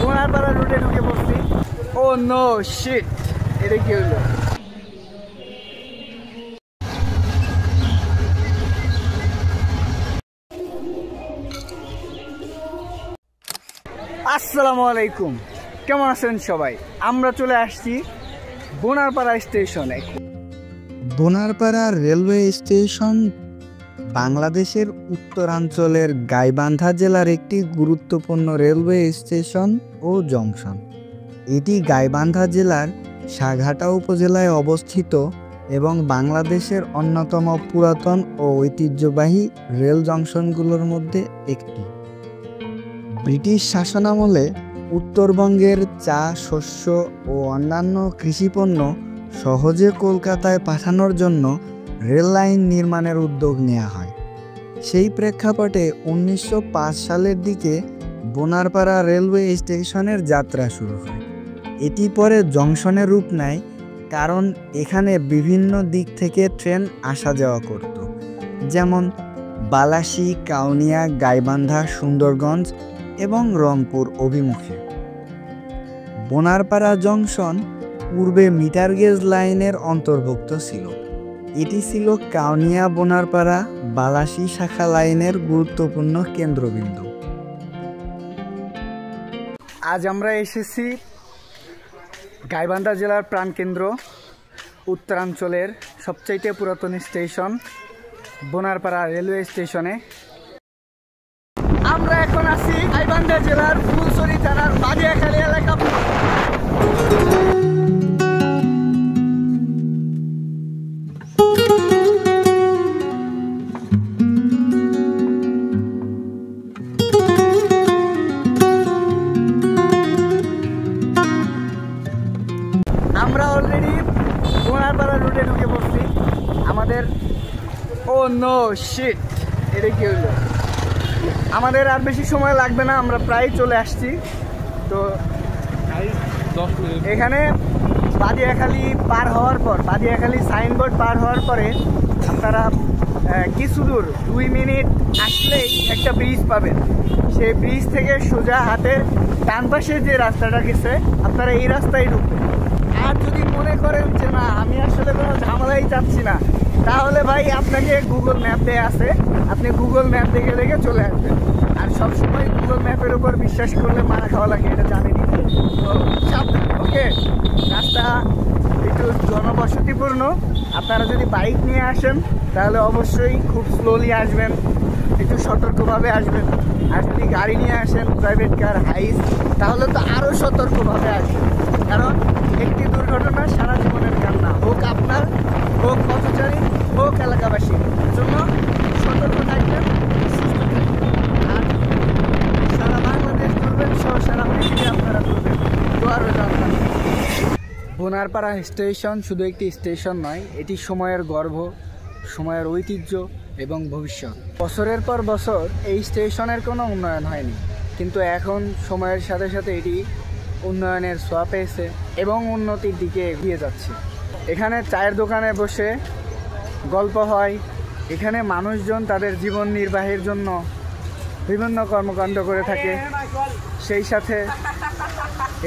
বোনারপাড়া রুটে ঢুকে পড়ছি। ও নো শিট, এটা কি হলো? আসসালামু আলাইকুম, কেমন আছেন সবাই? আমরা চলে আসছি বোনারপাড়া স্টেশনে। বোনারপাড়া রেলওয়ে স্টেশন বাংলাদেশের উত্তরাঞ্চলের গাইবান্ধা জেলার একটি গুরুত্বপূর্ণ রেলওয়ে স্টেশন ও জংশন। এটি গাইবান্ধা জেলার সাঘাটা উপজেলায় অবস্থিত এবং বাংলাদেশের অন্যতম পুরাতন ও ঐতিহ্যবাহী রেল জংশনগুলোর মধ্যে একটি। ব্রিটিশ শাসনামলে উত্তরবঙ্গের চা, শস্য ও অন্যান্য কৃষিপণ্য সহজে কলকাতায় পাঠানোর জন্য রেল লাইন নির্মাণের উদ্যোগ নেওয়া হয়। সেই প্রেক্ষাপটে 1905 সালের দিকে বোনারপাড়া রেলওয়ে স্টেশনের যাত্রা শুরু হয়। এটি পরে জংশনের রূপ নেয়, কারণ এখানে বিভিন্ন দিক থেকে ট্রেন আসা যাওয়া করত, যেমন বালাসী, কাউনিয়া, গাইবান্ধা, সুন্দরগঞ্জ এবং রংপুর অভিমুখে। বোনারপাড়া জংশন পূর্বে মিটার গেজ লাইনের অন্তর্ভুক্ত ছিল। এটি ছিল কাউনিয়া বোনারপাড়া বালাসী শাখা লাইনের গুরুত্বপূর্ণ কেন্দ্রবিন্দু। আজ আমরা এসেছি গাইবান্ধা জেলার প্রাণকেন্দ্র, উত্তরাঞ্চলের সবচাইতে পুরাতন স্টেশন বোনারপাড়া রেলওয়ে স্টেশনে। আমরা এখন আছি গাইবান্ধা জেলার ফুলছড়ি থানার বাদিয়াখালী এলাকা। আমরা অলরেডি বোনারপাড়া রুটে ঢুকে পড়ছি। আমাদের ও নো শিট, এটা কি হলো? আমাদের আর বেশি সময় লাগবে না, আমরা প্রায় চলে আসছি। তো এখানে বাদিয়াখালী পার হওয়ার পর, বাদিয়াখালী সাইনবোর্ড পার হওয়ার পরে আপনারা কিছু দূর 2 মিনিট আসলেই একটা ব্রিজ পাবেন। সেই ব্রিজ থেকে সোজা হাতের ডান পাশে যে রাস্তাটা গেছে, আপনারা এই রাস্তায় ঢুকবেন। আর যদি মনে করেন যে না, আমি আসলে কোনো ঝামেলাই চাচ্ছি না, তাহলে ভাই আপনাকে গুগল ম্যাপ দেয়া আছে, আপনি গুগল ম্যাপ দেখে দেখে চলে আসবেন। আর সবসময় গুগল ম্যাপের উপর বিশ্বাস করলে মারা খাওয়া লাগে, এটা জানেনি। তো সাবধান, ওকে? রাস্তা একটু জনবসতিপূর্ণ। আপনারা যদি বাইক নিয়ে আসেন তাহলে অবশ্যই খুব স্লোলি আসবেন, একটু সতর্কভাবে আসবেন। আর যদি গাড়ি নিয়ে আসেন, প্রাইভেট কার, হাইস, তাহলে তো আরও সতর্কভাবে আসবেন। কারণ একটি দুর্ঘটনা সারা জীবনের কান্না, হোক আপনার, হোক পথচারী, হোক এলাকাবাসীর জন্য সতর্ক থাকবেন, সুস্থ থাকবেন। আর সারা বাংলাদেশ ঘুরবেন, সহ সারা পৃথিবী আপনারা ঘুরবেন। বোনারপাড়া স্টেশন শুধু একটি স্টেশন নয়, এটি সময়ের গর্ভ, সময়ের ঐতিহ্য এবং ভবিষ্যৎ। বছরের পর বছর এই স্টেশনের কোনো উন্নয়ন হয়নি, কিন্তু এখন সময়ের সাথে সাথে এটি উন্নয়নের ছোঁয়া পেয়েছে এবং উন্নতির দিকে এগিয়ে যাচ্ছে। এখানে চায়ের দোকানে বসে গল্প হয়, এখানে মানুষজন তাদের জীবন নির্বাহের জন্য বিভিন্ন কর্মকাণ্ড করে থাকে। সেই সাথে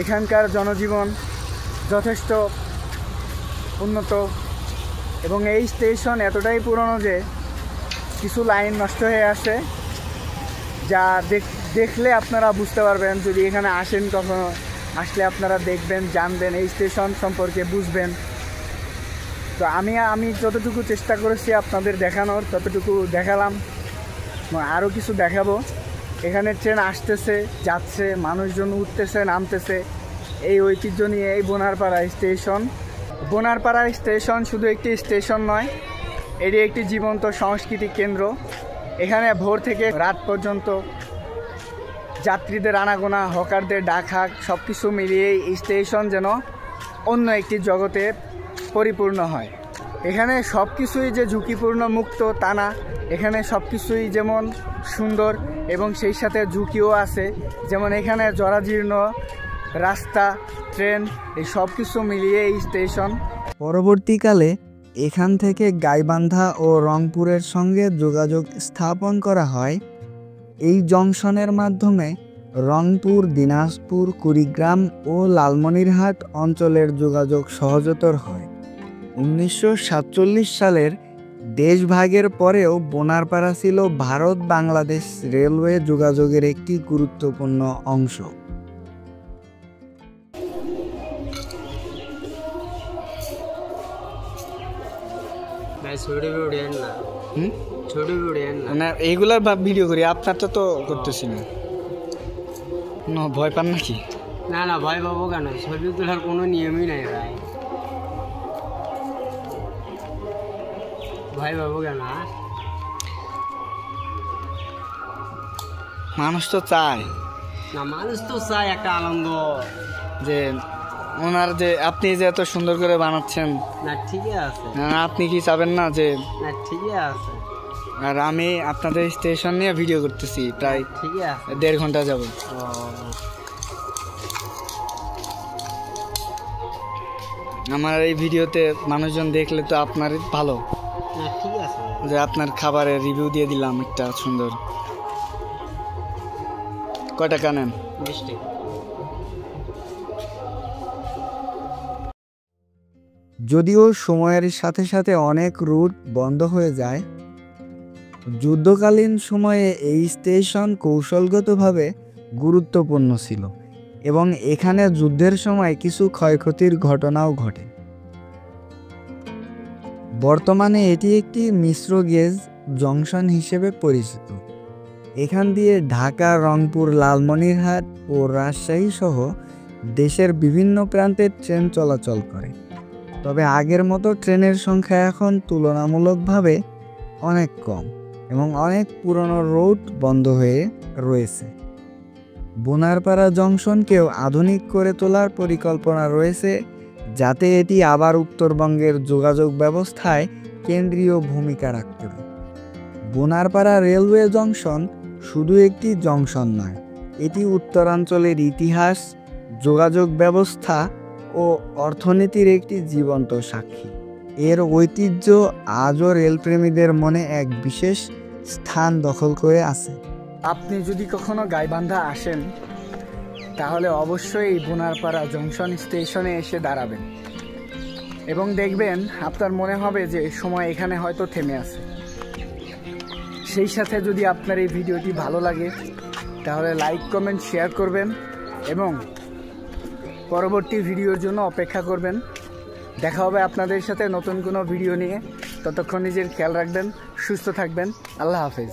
এখানকার জনজীবন যথেষ্ট উন্নত এবং এই স্টেশন এতটাই পুরনো যে কিছু লাইন নষ্ট হয়ে আছে, যা দেখলে আপনারা বুঝতে পারবেন। যদি এখানে আসেন, কখনো আসলে আপনারা দেখবেন, জানবেন, এই স্টেশন সম্পর্কে বুঝবেন। তো আমি যতটুকু চেষ্টা করেছি আপনাদের দেখানোর, ততটুকু দেখালাম। আরও কিছু দেখাবো। এখানে ট্রেন আসতেছে, যাচ্ছে, মানুষজন উঠতেছে, নামতেছে। এই ঐতিহ্য নিয়ে এই বোনারপাড়া স্টেশন। বোনারপাড়া স্টেশন শুধু একটি স্টেশন নয়, এটি একটি জীবন্ত সাংস্কৃতিক কেন্দ্র। এখানে ভোর থেকে রাত পর্যন্ত যাত্রীদের আনাগোনা, হকারদের ডাকহাক সব কিছু মিলিয়ে এই স্টেশন যেন অন্য একটি জগতে পরিপূর্ণ হয়। এখানে সব কিছুই যে ঝুঁকিপূর্ণ মুক্ত তা না, এখানে সব কিছুই যেমন সুন্দর এবং সেই সাথে ঝুঁকিও আছে। যেমন এখানে জরাজীর্ণ রাস্তা, ট্রেন, এই সব কিছু মিলিয়ে এই স্টেশন। পরবর্তীকালে এখান থেকে গাইবান্ধা ও রংপুরের সঙ্গে যোগাযোগ স্থাপন করা হয় এই জংশনের মাধ্যমে রংপুর, দিনাজপুর, কুড়িগ্রাম ও লালমনিরহাট অঞ্চলের যোগাযোগ সহজতর হয়। 1947 সালের দেশভাগের পরেও বোনারপাড়া ছিল ভারত-বাংলাদেশ রেলওয়ে যোগাযোগের একটি গুরুত্বপূর্ণ অংশ। না এইগুলার ভিডিও করি, আপনার তো করতেছি না। ভয় পান নাকি? না না, ভয় পাবো কেন? ছবি তোলার কোনো নিয়মই নাই ভাই, ভয় পাবো কেন? মানুষ তো চায় না, মানুষ তো চায় একটা আনন্দ, যে ওনার যে আপনি যে এত সুন্দর করে বানাচ্ছেন। না ঠিকই আছে, আপনি কি চাবেন না যে? না ঠিকই আছে। আর আমি আপনাদের স্টেশন নিয়ে ভিডিও করতেছি প্রায় ঠিকই আছে, 1.5 ঘন্টা যাব। আমার এই ভিডিওতে মানুষজন দেখলে তো আপনার ভালো, ঠিক আছে যে আপনার খাবারের রিভিউ দিয়ে দিলাম একটা সুন্দর। কয় টাকা নেন? 20 টাকা। যদিও সময়ের সাথে সাথে অনেক রুট বন্ধ হয়ে যায়, যুদ্ধকালীন সময়ে এই স্টেশন কৌশলগতভাবে গুরুত্বপূর্ণ ছিল এবং এখানে যুদ্ধের সময় কিছু ক্ষয়ক্ষতির ঘটনাও ঘটে। বর্তমানে এটি একটি মিশ্র গেজ জংশন হিসেবে পরিচিত। এখান দিয়ে ঢাকা, রংপুর, লালমনিরহাট ও রাজশাহী সহ দেশের বিভিন্ন প্রান্তের ট্রেন চলাচল করে। তবে আগের মতো ট্রেনের সংখ্যা এখন তুলনামূলকভাবে অনেক কম এবং অনেক পুরনো রুট বন্ধ হয়ে রয়েছে। বোনারপাড়া জংশনকেও আধুনিক করে তোলার পরিকল্পনা রয়েছে, যাতে এটি আবার উত্তরবঙ্গের যোগাযোগ ব্যবস্থায় কেন্দ্রীয় ভূমিকা রাখতে পারে। বোনারপাড়া রেলওয়ে জংশন শুধু একটি জংশন নয়, এটি উত্তরাঞ্চলের ইতিহাস, যোগাযোগ ব্যবস্থা ও অর্থনীতির একটি জীবন্ত সাক্ষী। এর ঐতিহ্য আজও রেলপ্রেমীদের মনে এক বিশেষ স্থান দখল করে আছে। আপনি যদি কখনো গাইবান্ধা আসেন তাহলে অবশ্যই এই বোনারপাড়া জংশন স্টেশনে এসে দাঁড়াবেন এবং দেখবেন আপনার মনে হবে যে সময় এখানে হয়তো থেমে আছে। সেই সাথে যদি আপনার এই ভিডিওটি ভালো লাগে তাহলে লাইক, কমেন্ট, শেয়ার করবেন এবং পরবর্তী ভিডিওর জন্য অপেক্ষা করবেন। দেখা হবে আপনাদের সাথে নতুন কোনো ভিডিও নিয়ে। ততক্ষণ নিজের খেয়াল রাখবেন, সুস্থ থাকবেন। আল্লাহ হাফেজ।